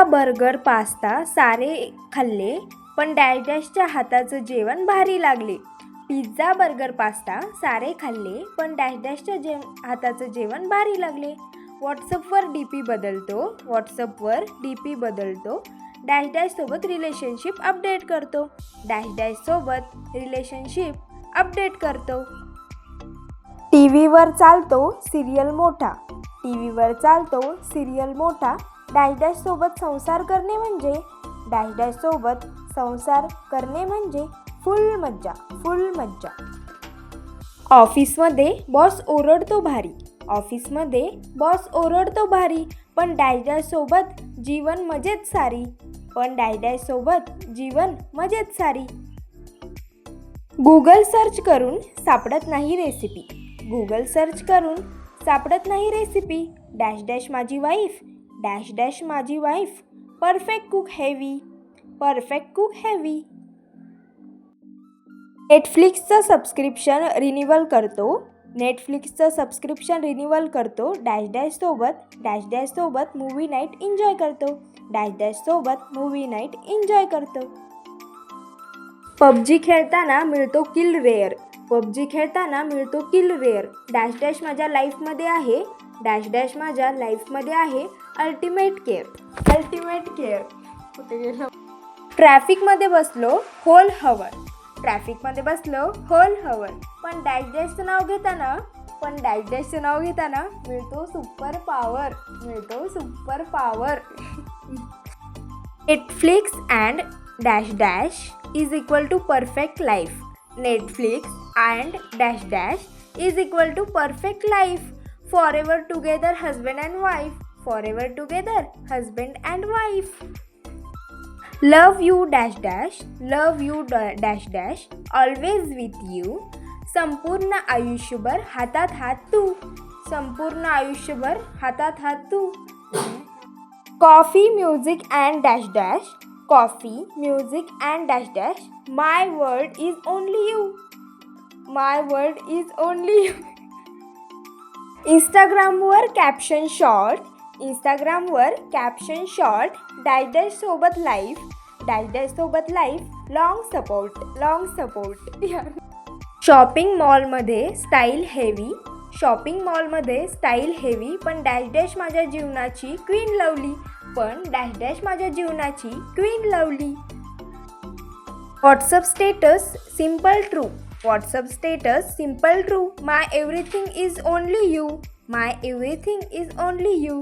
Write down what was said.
Burger pasta सारे खाल्ले पण डॅश डॅशच्या हाताचं जेवण भारी लागले. पिझ्झा बर्गर पास्ता सारे खाल्ले पण डॅश डॅशच्या हाताचं जेवण भारी लागले. व्हॉट्सअपवर डी पी बदलतो डॅश डॅशसोबत रिलेशनशिप अपडेट करतो. डॅश डॅशसोबत रिलेशनशिप अपडेट करतो. टी व्हीवर चालतो सिरियल मोठा डॅश डॅशसोबत संसार करणे म्हणजे फुल मज्जा. ऑफिसमध्ये बॉस ओरडतो भारी पण डॅश डॅशसोबत जीवन मजेत सारी. गूगल सर्च करून सापडत नाही रेसिपी डॅश डॅश माझी वाईफ परफेक्ट कुक हेवी. नेटफ्लिक्सचं सबस्क्रिप्शन रिन्यूअल करतो डॅश डॅशसोबत मूवी नाईट एन्जॉय करतो. पबजी खेळताना मिळतो किल रेअर डॅश डॅश माझ्या लाईफमध्ये आहे अल्टिमेट केअर. कुठे गेलो? ट्रॅफिकमध्ये बसलो होल हवर पण डॅश डॅशचं नाव घेताना मिळतो super power. Netflix and dash dash is equal to perfect life. Forever together husband and wife. Love you dash dash always with you. संपूर्ण आयुष्यभर हातात हात तू. Coffee music and dash dash my world is only you. इंस्टाग्रामवर caption short dash dash सोबत life long support. Shopping मॉलमध्ये style heavy पण dash dash माझ्या जीवनाची queen lovely. WhatsApp status simple true my everything is only you.